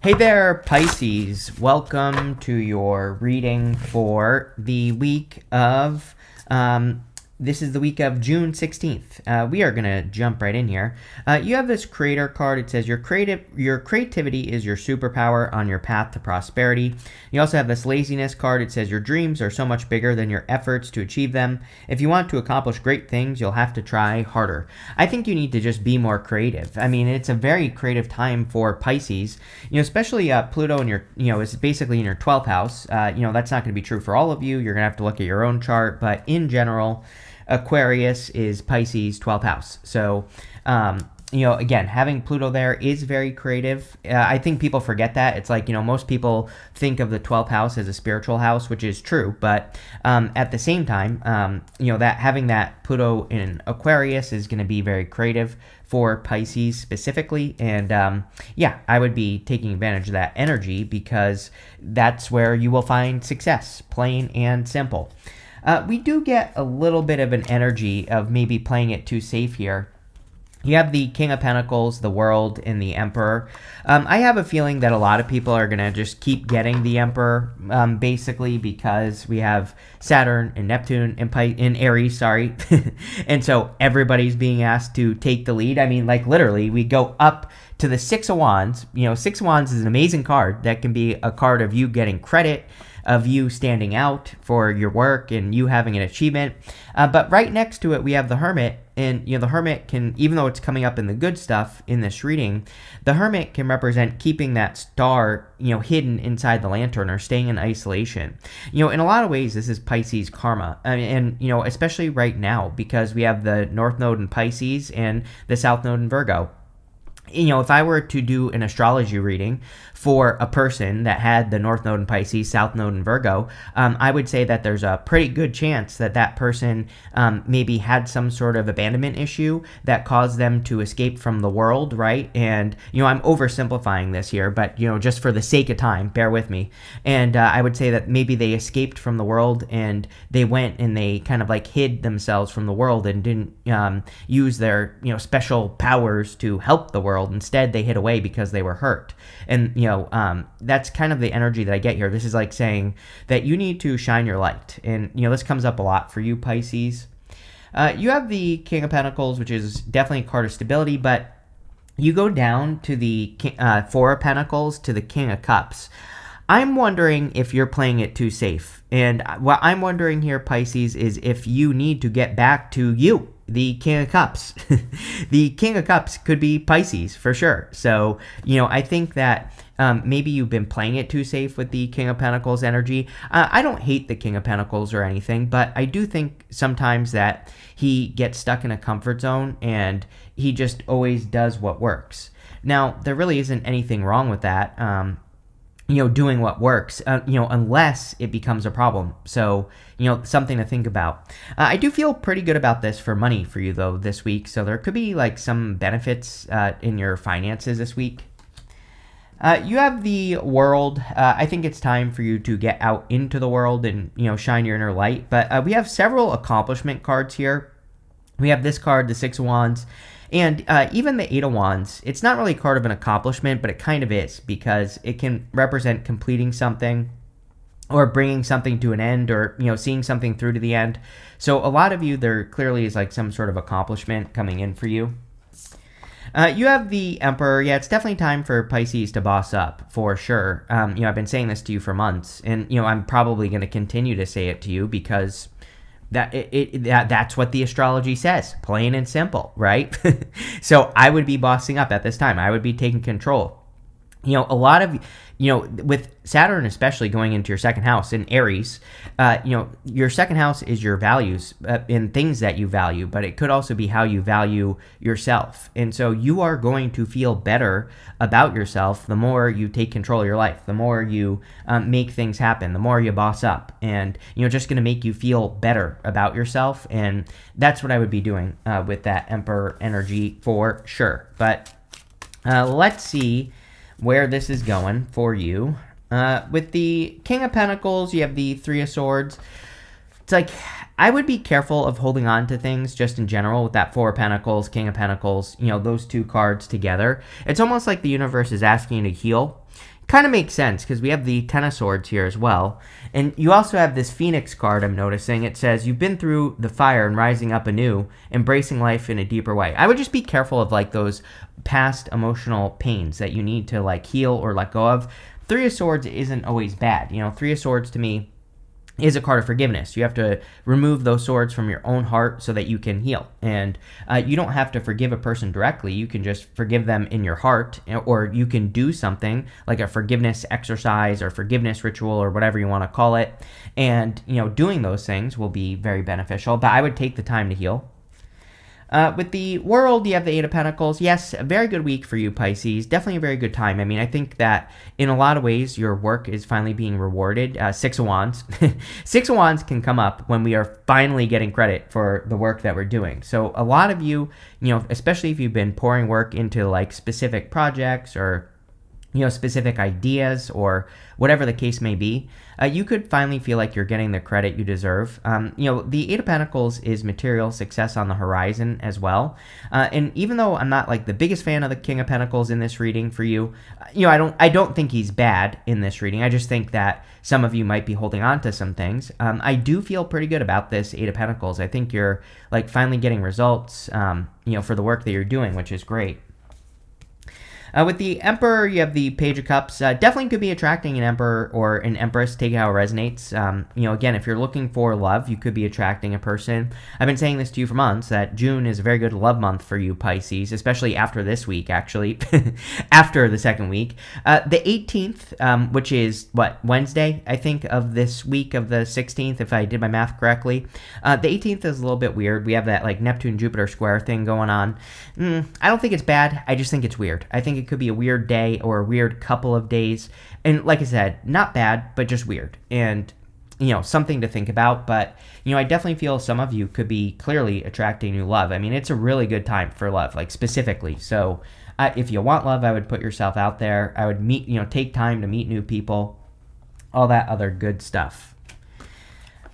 Hey there, Pisces. Welcome to your reading for the week of, this is the week of June 16th. We are going to jump right in here. You have this creator card. It says your creativity is your superpower on your path to prosperity. You also have this laziness card. It says your dreams are so much bigger than your efforts to achieve them. If you want to accomplish great things, you'll have to try harder. I think you need to just be more creative. I mean, it's a very creative time for Pisces, especially Pluto in your, is basically in your 12th house. That's not going to be true for all of you. You're going to have to look at your own chart, but in general, Aquarius is Pisces' 12th house. So, again, having Pluto there is very creative. I think people forget that. It's like, most people think of the 12th house as a spiritual house, which is true. But at the same time, that having that Pluto in Aquarius is going to be very creative for Pisces specifically. And I would be taking advantage of that energy because that's where you will find success, plain and simple. We do get a little bit of an energy of maybe playing it too safe here. You have the King of Pentacles, the World, and the Emperor. I have a feeling that a lot of people are going to just keep getting the Emperor, basically because we have Saturn and Neptune in Aries, and so everybody's being asked to take the lead. I mean, like literally, we go up to the Six of Wands. Six of Wands is an amazing card that can be a card of you getting credit, of you standing out for your work and you having an achievement. But right next to it, we have the Hermit. And, the Hermit can, even though it's coming up in the good stuff in this reading, the Hermit can represent keeping that star, hidden inside the lantern or staying in isolation. In a lot of ways, this is Pisces karma. And especially right now, because we have the North Node in Pisces and the South Node in Virgo. If I were to do an astrology reading for a person that had the North Node in Pisces, South Node in Virgo, I would say that there's a pretty good chance that that person maybe had some sort of abandonment issue that caused them to escape from the world, right? And, I'm oversimplifying this here, but, just for the sake of time, bear with me. And I would say that maybe they escaped from the world and they went and they kind of like hid themselves from the world and didn't use their, special powers to help the world. Instead, they hid away because they were hurt. And, that's kind of the energy that I get here. This is like saying that you need to shine your light. And, this comes up a lot for you, Pisces. You have the King of Pentacles, which is definitely a card of stability, but you go down to the Four of Pentacles to the King of Cups. I'm wondering if you're playing it too safe. And what I'm wondering here, Pisces, is if you need to get back to you, the King of Cups. The King of Cups could be Pisces for sure. So, I think that maybe you've been playing it too safe with the King of Pentacles energy. I don't hate the King of Pentacles or anything, but I do think sometimes that he gets stuck in a comfort zone and he just always does what works. Now, there really isn't anything wrong with that. Doing what works, unless it becomes a problem. So, something to think about. I do feel pretty good about this for money for you, though, this week. So there could be, like, some benefits in your finances this week. You have the World. I think it's time for you to get out into the world and, shine your inner light. But we have several accomplishment cards here. We have this card, the Six of Wands. And even the Eight of Wands, it's not really a card of an accomplishment, but it kind of is because it can represent completing something or bringing something to an end or, seeing something through to the end. So a lot of you, there clearly is like some sort of accomplishment coming in for you. You have the Emperor. Yeah, it's definitely time for Pisces to boss up for sure. I've been saying this to you for months and, I'm probably going to continue to say it to you because that's what the astrology says, plain and simple, right? So I would be bossing up at this time. I would be taking control. A lot of, with Saturn especially going into your second house in Aries, your second house is your values in things that you value, but it could also be how you value yourself. And so you are going to feel better about yourself the more you take control of your life, the more you make things happen, the more you boss up, and, just going to make you feel better about yourself. And that's what I would be doing with that Emperor energy for sure. But let's see where this is going for you. With the King of Pentacles, you have the Three of Swords. It's like, I would be careful of holding on to things just in general with that Four of Pentacles, King of Pentacles, those two cards together. It's almost like the universe is asking you to heal. Kind of makes sense because we have the Ten of Swords here as well. And you also have this Phoenix card, I'm noticing. It says, you've been through the fire and rising up anew, embracing life in a deeper way. I would just be careful of like those past emotional pains that you need to like heal or let go of. Three of Swords isn't always bad. Three of Swords to me is a card of forgiveness. You have to remove those swords from your own heart so that you can heal. And you don't have to forgive a person directly. You can just forgive them in your heart, or you can do something like a forgiveness exercise or forgiveness ritual or whatever you want to call it. And, doing those things will be very beneficial, but I would take the time to heal. With the World, you have the Eight of Pentacles. Yes, a very good week for you, Pisces. Definitely a very good time. I mean, I think that in a lot of ways, your work is finally being rewarded. Six of Wands. Six of Wands can come up when we are finally getting credit for the work that we're doing. So a lot of you, especially if you've been pouring work into like specific projects or specific ideas or whatever the case may be, you could finally feel like you're getting the credit you deserve. The Eight of Pentacles is material success on the horizon as well. And even though I'm not like the biggest fan of the King of Pentacles in this reading for you, I don't think he's bad in this reading. I just think that some of you might be holding on to some things. I do feel pretty good about this Eight of Pentacles. I think you're like finally getting results, for the work that you're doing, which is great. With the Emperor, you have the Page of Cups. Definitely could be attracting an Emperor or an Empress. Take it how it resonates. Again, if you're looking for love, you could be attracting a person. I've been saying this to you for months, that June is a very good love month for you, Pisces, especially after this week, actually. After the second week. The 18th, which is, Wednesday, I think, of this week of the 16th, if I did my math correctly. The 18th is a little bit weird. We have that, like, Neptune-Jupiter square thing going on. I don't think it's bad. I just think it's weird. I think it could be a weird day or a weird couple of days. And like I said, not bad, but just weird. And, something to think about. But, I definitely feel some of you could be clearly attracting new love. I mean, it's a really good time for love, like specifically. So if you want love, I would put yourself out there. I would take time to meet new people, all that other good stuff.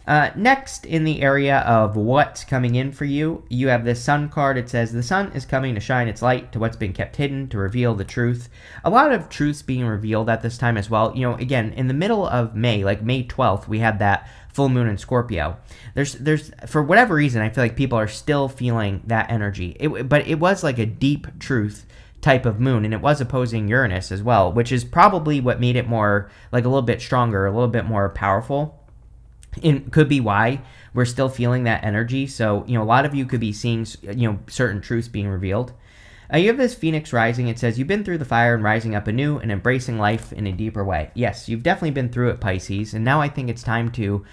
Next, in the area of what's coming in for you, you have this Sun card. It says, the sun is coming to shine its light to what's been kept hidden, to reveal the truth. A lot of truths being revealed at this time as well. Again, in the middle of May, like May 12th, we had that full moon in Scorpio. There's for whatever reason, I feel like people are still feeling that energy. But it was like a deep truth type of moon, and it was opposing Uranus as well, which is probably what made it more, like a little bit stronger, a little bit more powerful. It could be why we're still feeling that energy. So, a lot of you could be seeing, certain truths being revealed. You have this Phoenix rising. It says, you've been through the fire and rising up anew and embracing life in a deeper way. Yes, you've definitely been through it, Pisces. And now I think it's time to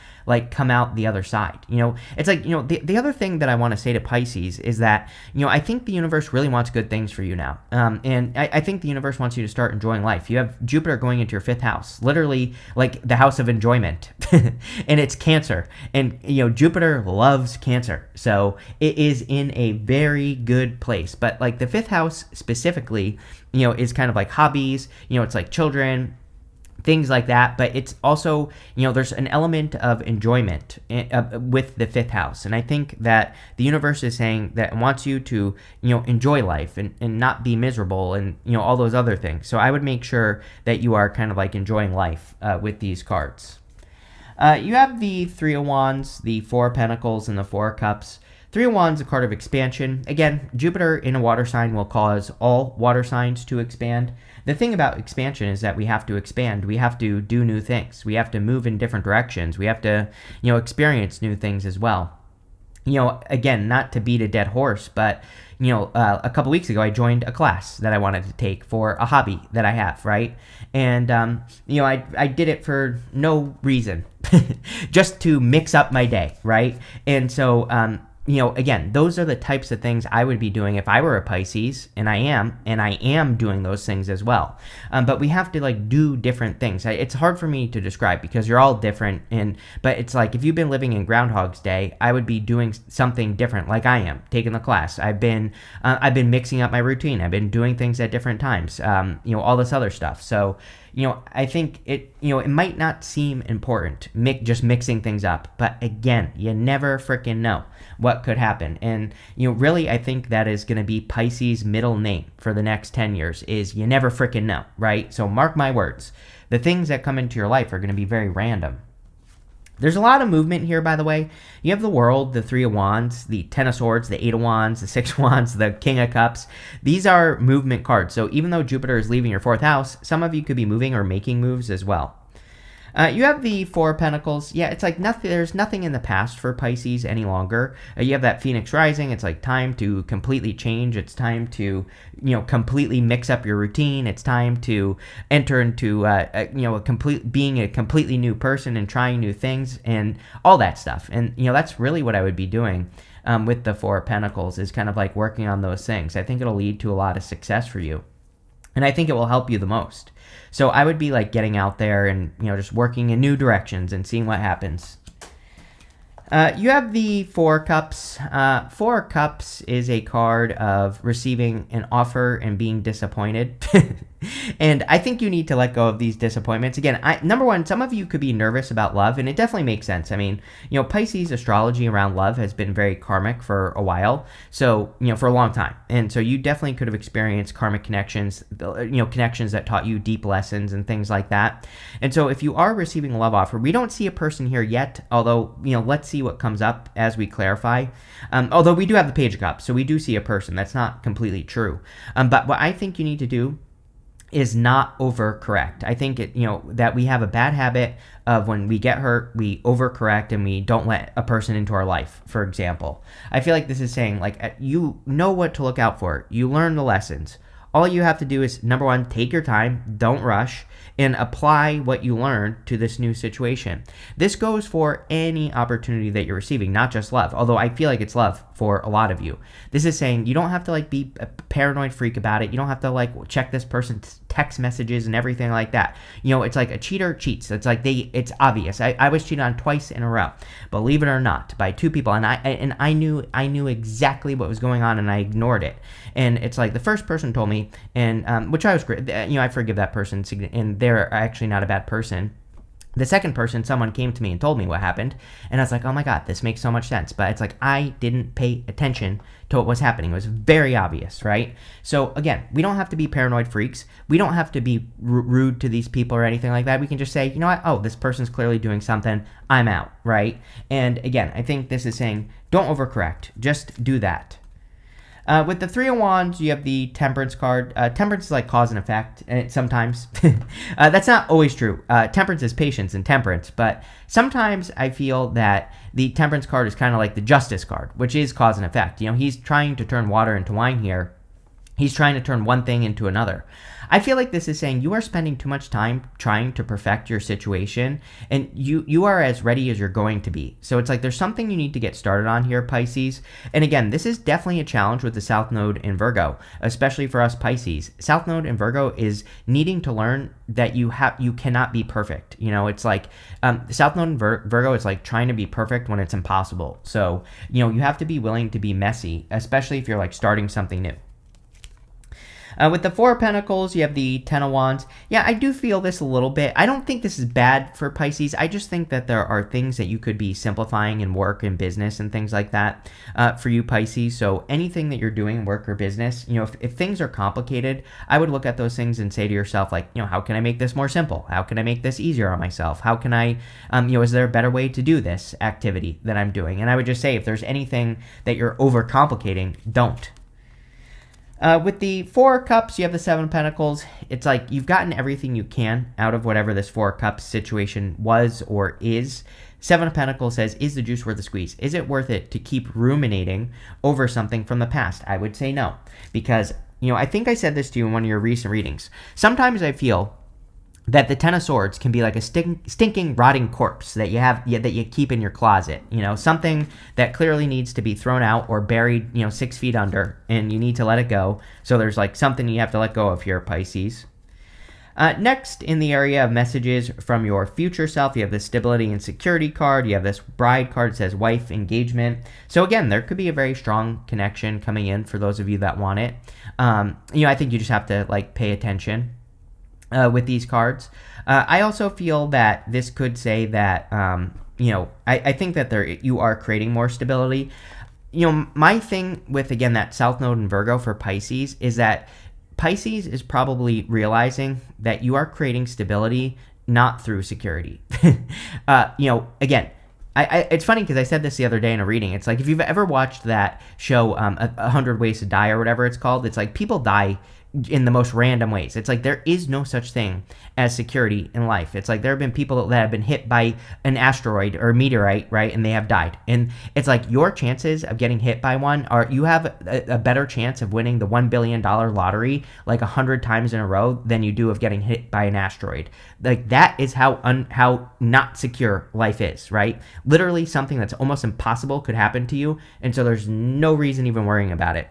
come out the other side. It's like, the other thing that I want to say to Pisces is that, I think the universe really wants good things for you now. And I think the universe wants you to start enjoying life. You have Jupiter going into your 5th house, literally like the house of enjoyment. And it's Cancer. And, Jupiter loves Cancer. So it is in a very good place. But like the 5th house specifically, is kind of like hobbies, it's like children, things like that. But it's also, there's an element of enjoyment with the 5th house. And I think that the universe is saying that it wants you to, enjoy life and not be miserable and, all those other things. So I would make sure that you are kind of like enjoying life with these cards. You have the Three of Wands, the Four of Pentacles, and the Four of Cups. Three of Wands, a card of expansion. Again, Jupiter in a water sign will cause all water signs to expand. The thing about expansion is that we have to expand. We have to do new things. We have to move in different directions. We have to, experience new things as well. Again, not to beat a dead horse, but, a couple weeks ago, I joined a class that I wanted to take for a hobby that I have, right? And, I did it for no reason, just to mix up my day, right? And so, again, those are the types of things I would be doing if I were a Pisces, and I am doing those things as well. But we have to do different things. It's hard for me to describe because you're all different. But it's like if you've been living in Groundhog's Day, I would be doing something different, like I am taking the class. I've been mixing up my routine. I've been doing things at different times. All this other stuff. So. I think it might not seem important, just mixing things up. But again, you never freaking know what what could happen. And, really, I think that is going to be Pisces' middle name for the next 10 years is you never freaking know, right? So mark my words. The things that come into your life are going to be very random. There's a lot of movement here, by the way. You have the World, the Three of Wands, the Ten of Swords, the Eight of Wands, the Six of Wands, the King of Cups. These are movement cards. So even though Jupiter is leaving your fourth house, some of you could be moving or making moves as well. You have the Four of Pentacles. Yeah, it's like nothing. There's nothing in the past for Pisces any longer. You have that Phoenix rising. It's like time to completely change. It's time to, completely mix up your routine. It's time to enter into, being a completely new person and trying new things and all that stuff. And, that's really what I would be doing with the Four of Pentacles is kind of like working on those things. I think it'll lead to a lot of success for you. And I think it will help you the most. So I would be like getting out there and, just working in new directions and seeing what happens. You have the Four of Cups. Four of Cups is a card of receiving an offer and being disappointed. And I think you need to let go of these disappointments. Again, number one, some of you could be nervous about love, and it definitely makes sense. I mean, Pisces astrology around love has been very karmic for a while, so, for a long time. And so you definitely could have experienced karmic connections, connections that taught you deep lessons and things like that. And so if you are receiving a love offer, we don't see a person here yet, although, let's see what comes up as we clarify. Although we do have the Page of Cups, so we do see a person. That's not completely true. But what I think you need to do is not overcorrect. I think that we have a bad habit of when we get hurt, we overcorrect and we don't let a person into our life, for example. I feel like this is saying, like, you know what to look out for. You learn the lessons. All you have to do is, number one, take your time, don't rush, and apply what you learn to this new situation. This goes for any opportunity that you're receiving, not just love, although I feel like it's love for a lot of you. This is saying you don't have to be a paranoid freak about it. You don't have to check this person's text messages and everything like that. It's like a cheater cheats. It's like it's obvious. I was cheated on twice in a row, believe it or not, by two people, and I knew exactly what was going on, and I ignored it. And it's like the first person told me, and which I was great. I forgive that person, and they're actually not a bad person. The second person, someone came to me and told me what happened, and I was like, oh my God, this makes so much sense. But it's like I didn't pay attention to what was happening. It was very obvious, right? So again, we don't have to be paranoid freaks. We don't have to be rude to these people or anything like that. We can just say, you know what? Oh, this person's clearly doing something. I'm out, right? And again, I think this is saying don't overcorrect. Just do that. With the Three of Wands, you have the Temperance card. Temperance is like cause and effect sometimes. That's not always true. Temperance is patience and temperance, but sometimes I feel that the Temperance card is kind of like the Justice card, which is cause and effect. He's trying to turn water into wine here. He's trying to turn one thing into another. I feel like this is saying you are spending too much time trying to perfect your situation, and you are as ready as you're going to be. So it's like there's something you need to get started on here, Pisces. And again, this is definitely a challenge with the South Node in Virgo, especially for us Pisces. South Node in Virgo is needing to learn that you cannot be perfect. It's like South Node in Virgo is like trying to be perfect when it's impossible. So you have to be willing to be messy, especially if you're like starting something new. With the Four of Pentacles, you have the Ten of Wands. Yeah, I do feel this a little bit. I don't think this is bad for Pisces. I just think that there are things that you could be simplifying in work and business and things like that for you, Pisces. So anything that you're doing in work or business, if things are complicated, I would look at those things and say to yourself, like, how can I make this more simple? How can I make this easier on myself? How can I, is there a better way to do this activity that I'm doing? And I would just say, if there's anything that you're overcomplicating, don't. With the Four of Cups, you have the Seven of Pentacles. It's like you've gotten everything you can out of whatever this Four of Cups situation was or is. Seven of Pentacles says, is the juice worth the squeeze? Is it worth it to keep ruminating over something from the past? I would say no. Because, I think I said this to you in one of your recent readings. Sometimes I feel that the Ten of Swords can be like a stinking, rotting corpse that you keep in your closet. Something that clearly needs to be thrown out or buried, 6 feet under, and you need to let it go. So there's like something you have to let go of here, Pisces. Next, in the area of messages from your future self, you have the Stability and Security card. You have this Bride card that says wife, engagement. So again, there could be a very strong connection coming in for those of you that want it. I think you just have to pay attention with these cards. I also feel that this could say that, I think that you are creating more stability. my thing with, again, that South Node in Virgo for Pisces is that Pisces is probably realizing that you are creating stability not through security. Again, it's funny because I said this the other day in a reading. It's like if you've ever watched that show, 100 Ways to Die or whatever it's called, it's like people die in the most random ways. It's like there is no such thing as security in life. It's like there have been people that have been hit by an asteroid or a meteorite, right? And they have died. And it's like your chances of getting hit by one are, you have a better chance of winning the $1 billion lottery like 100 times in a row than you do of getting hit by an asteroid. Like that is how not secure life is, right? Literally something that's almost impossible could happen to you. And so there's no reason even worrying about it.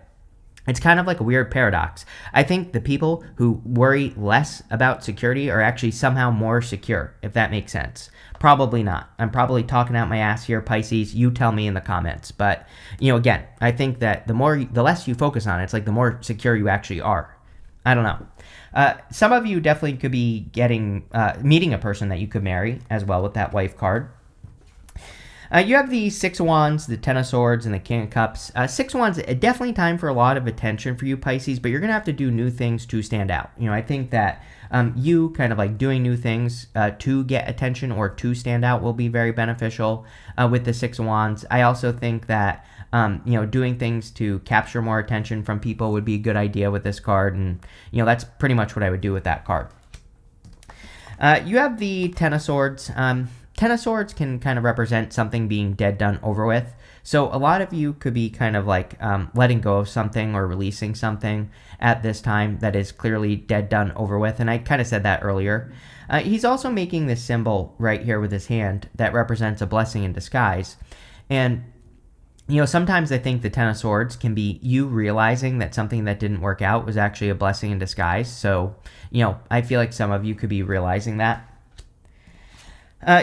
It's kind of like a weird paradox. I think the people who worry less about security are actually somehow more secure, if that makes sense. Probably not. I'm probably talking out my ass here, Pisces. You tell me in the comments. But, again, I think that the less you focus on it, it's like the more secure you actually are. I don't know. Some of you definitely could be meeting a person that you could marry as well with that wife card. You have the Six of Wands, the Ten of Swords, and the King of Cups. Six of Wands, definitely time for a lot of attention for you, Pisces, but you're going to have to do new things to stand out. I think that you kind of like doing new things to get attention or to stand out will be very beneficial with the Six of Wands. I also think that, doing things to capture more attention from people would be a good idea with this card, and, that's pretty much what I would do with that card. You have the Ten of Swords. Ten of Swords can kind of represent something being dead, done, over with. So a lot of you could be kind of like letting go of something or releasing something at this time that is clearly dead, done, over with. And I kind of said that earlier. He's also making this symbol right here with his hand that represents a blessing in disguise. And, sometimes I think the Ten of Swords can be you realizing that something that didn't work out was actually a blessing in disguise. So, I feel like some of you could be realizing that.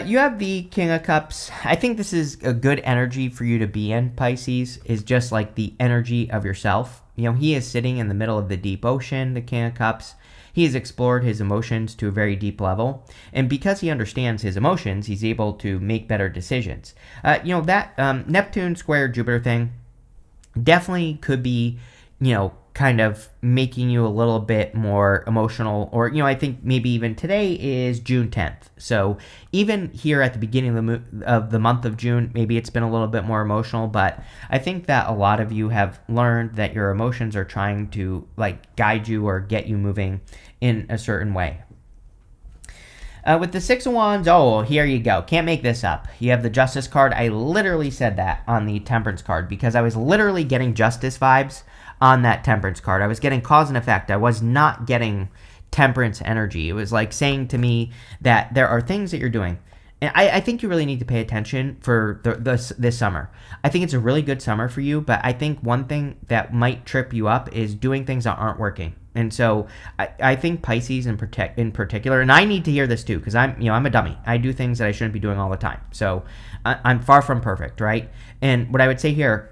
You have the King of Cups. I think this is a good energy for you to be in, Pisces, is just like the energy of yourself. He is sitting in the middle of the deep ocean, the King of Cups. He has explored his emotions to a very deep level. And because he understands his emotions, he's able to make better decisions. That Neptune square Jupiter thing definitely could be, kind of making you a little bit more emotional, or, I think maybe even today is June 10th. So even here at the beginning of the month of June, maybe it's been a little bit more emotional, but I think that a lot of you have learned that your emotions are trying to like guide you or get you moving in a certain way. With the Six of Wands, here you go. Can't make this up. You have the Justice card. I literally said that on the Temperance card because I was literally getting Justice vibes on that Temperance card. I was getting cause and effect. I was not getting Temperance energy. It was like saying to me that there are things that you're doing. And I think you really need to pay attention for this summer. I think it's a really good summer for you, but I think one thing that might trip you up is doing things that aren't working. And so I think Pisces in particular, and I need to hear this too, because I'm a dummy. I do things that I shouldn't be doing all the time. So I'm far from perfect, right? And what I would say here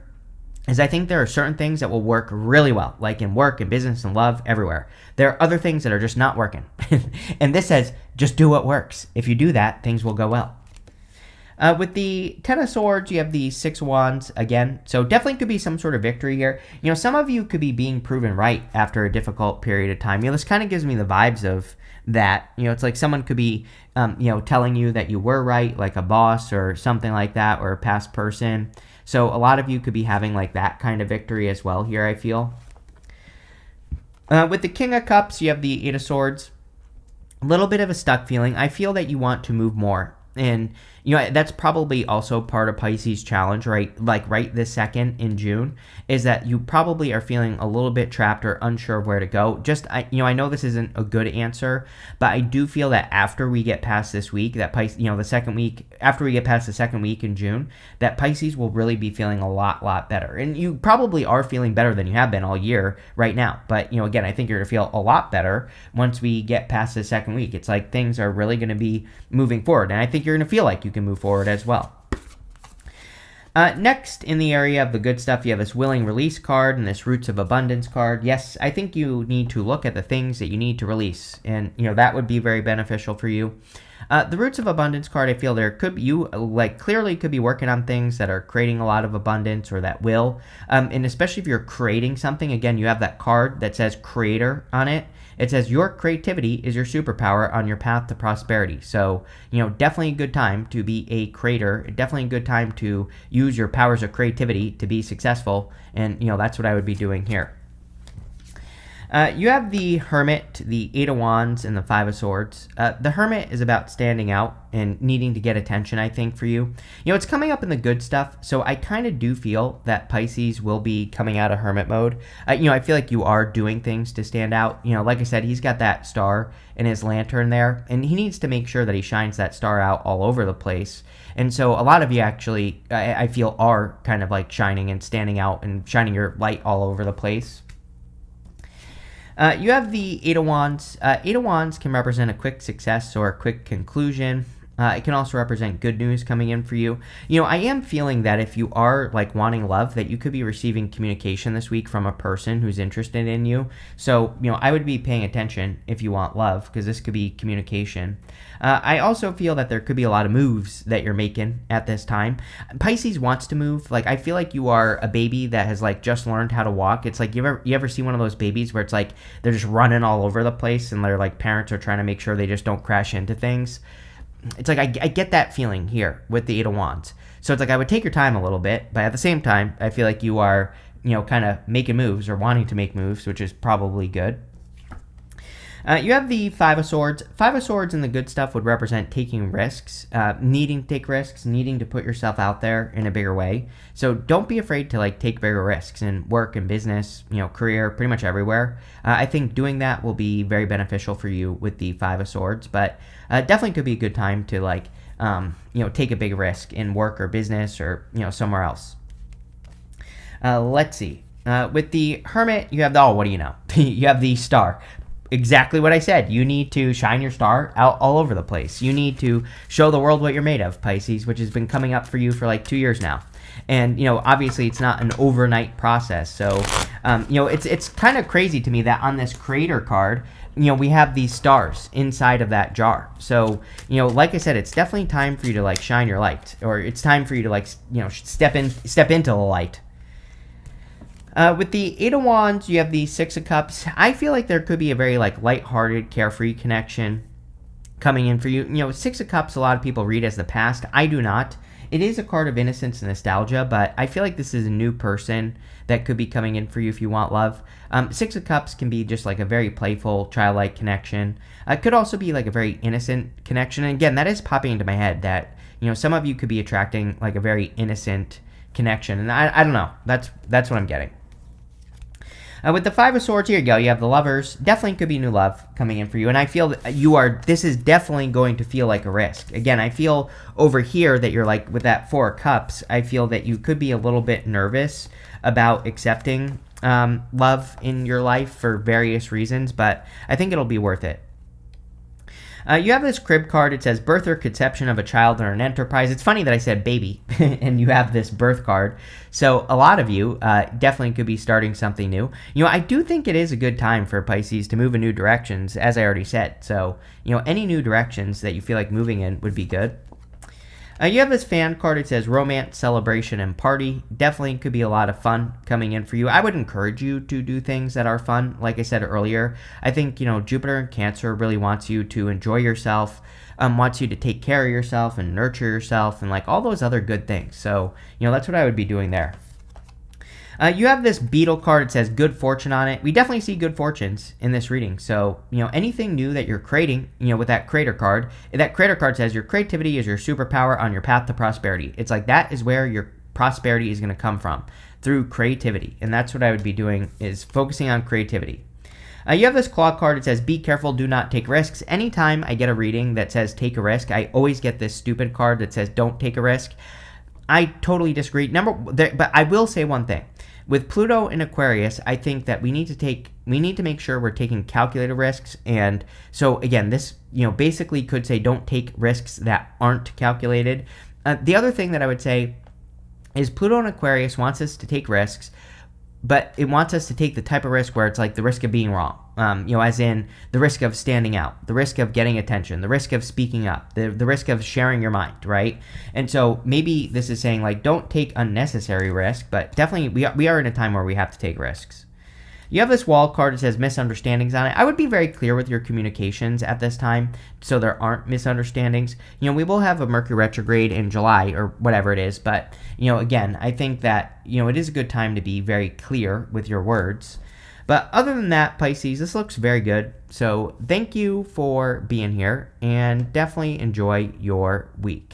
is I think there are certain things that will work really well, like in work and business and love, everywhere. There are other things that are just not working. And this says, just do what works. If you do that, things will go well. With the Ten of Swords, you have the Six of Wands again. So definitely could be some sort of victory here. Some of you could be being proven right after a difficult period of time. This kind of gives me the vibes of that. It's like someone could be, telling you that you were right, like a boss or something like that, or a past person. So a lot of you could be having like that kind of victory as well here, I feel. With the King of Cups, you have the Eight of Swords. A little bit of a stuck feeling. I feel that you want to move more. And, that's probably also part of Pisces' challenge, right? Like right this second in June, is that you probably are feeling a little bit trapped or unsure of where to go. I know this isn't a good answer, but I do feel that after we get past this week, that the second week, after we get past the second week in June, that Pisces will really be feeling a lot better. And you probably are feeling better than you have been all year right now. But, again, I think you're going to feel a lot better once we get past the second week. It's like things are really going to be moving forward. And I think you're going to feel like you can move forward as well. Next, in the area of the good stuff, you have this Willing Release card and this Roots of Abundance card. Yes, I think you need to look at the things that you need to release, and that would be very beneficial for you. The Roots of Abundance card, I feel you clearly could be working on things that are creating a lot of abundance or that will. And especially if you're creating something, again, you have that card that says Creator on it. It says your creativity is your superpower on your path to prosperity. So, definitely a good time to be a creator. Definitely a good time to use your powers of creativity to be successful. And, that's what I would be doing here. You have the Hermit, the Eight of Wands, and the Five of Swords. The Hermit is about standing out and needing to get attention, I think, for you. It's coming up in the good stuff, so I kind of do feel that Pisces will be coming out of Hermit mode. I feel like you are doing things to stand out. Like I said, he's got that star in his lantern there, and he needs to make sure that he shines that star out all over the place. And so a lot of you actually, I feel, are kind of like shining and standing out and shining your light all over the place. You have the Eight of Wands. Eight of Wands can represent a quick success or a quick conclusion. It can also represent good news coming in for you. I am feeling that if you are wanting love, that you could be receiving communication this week from a person who's interested in you. So, I would be paying attention if you want love, because this could be communication. I also feel that there could be a lot of moves that you're making at this time. Pisces wants to move. I feel like you are a baby that has just learned how to walk. It's like you ever see one of those babies where it's they're just running all over the place and their parents are trying to make sure they just don't crash into things. It's I get that feeling here with the Eight of Wands. So it's I would take your time a little bit, but at the same time, I feel like you are, kind of making moves or wanting to make moves, which is probably good. You have the Five of Swords. Five of Swords in the good stuff would represent taking risks, needing to take risks, needing to put yourself out there in a bigger way. So don't be afraid to take bigger risks in work and business, career, pretty much everywhere. I think doing that will be very beneficial for you with the Five of Swords, but definitely could be a good time to take a big risk in work or business or, somewhere else. Let's see. With the Hermit, you have what do you know? You have the Star. Exactly what I said. You need to shine your star out all over the place. You need to show the world what you're made of, Pisces, which has been coming up for you for 2 years now. And, obviously it's not an overnight process. So, it's kind of crazy to me that on this Creator card, we have these stars inside of that jar. So, like I said, it's definitely time for you to shine your light, or it's time for you to step into the light. With the Eight of Wands, you have the Six of Cups. I feel like there could be a very lighthearted, carefree connection coming in for you. Six of Cups, a lot of people read as the past. I do not. It is a card of innocence and nostalgia, but I feel like this is a new person that could be coming in for you if you want love. Six of Cups can be just a very playful, childlike connection. It could also be a very innocent connection. And again, that is popping into my head that, some of you could be attracting a very innocent connection. And I don't know. That's what I'm getting. With the Five of Swords, here you go. You have the Lovers. Definitely could be new love coming in for you. And I feel that this is definitely going to feel like a risk. Again, I feel over here that you're with that Four of Cups, I feel that you could be a little bit nervous about accepting love in your life for various reasons, but I think it'll be worth it. You have this crib card. It says birth or conception of a child or an enterprise. It's funny that I said baby and you have this birth card. So a lot of you definitely could be starting something new. I do think it is a good time for Pisces to move in new directions, as I already said. So, any new directions that you feel like moving in would be good. You have this fan card. It says romance, celebration, and party. Definitely could be a lot of fun coming in for you. I would encourage you to do things that are fun. Like I said earlier, I think, Jupiter in Cancer really wants you to enjoy yourself, wants you to take care of yourself and nurture yourself and all those other good things. So, that's what I would be doing there. You have this beetle card. It says good fortune on it. We definitely see good fortunes in this reading. So, anything new that you're creating, with that Creator card says your creativity is your superpower on your path to prosperity. It's that is where your prosperity is going to come from, through creativity. And that's what I would be doing, is focusing on creativity. You have this claw card. It says, be careful, do not take risks. Anytime I get a reading that says take a risk, I always get this stupid card that says don't take a risk. I totally disagree. But I will say one thing. With Pluto in Aquarius, I think that we need to make sure we're taking calculated risks. And so again, this, basically could say don't take risks that aren't calculated. The other thing that I would say is Pluto in Aquarius wants us to take risks, but it wants us to take the type of risk where it's like the risk of being wrong, as in the risk of standing out, the risk of getting attention, the risk of speaking up, the risk of sharing your mind, right? And so maybe this is saying like, don't take unnecessary risk, but definitely we are in a time where we have to take risks. You have this wall card that says misunderstandings on it. I would be very clear with your communications at this time so there aren't misunderstandings. We will have a Mercury retrograde in July or whatever it is. But, again, I think that, it is a good time to be very clear with your words. But other than that, Pisces, this looks very good. So thank you for being here and definitely enjoy your week.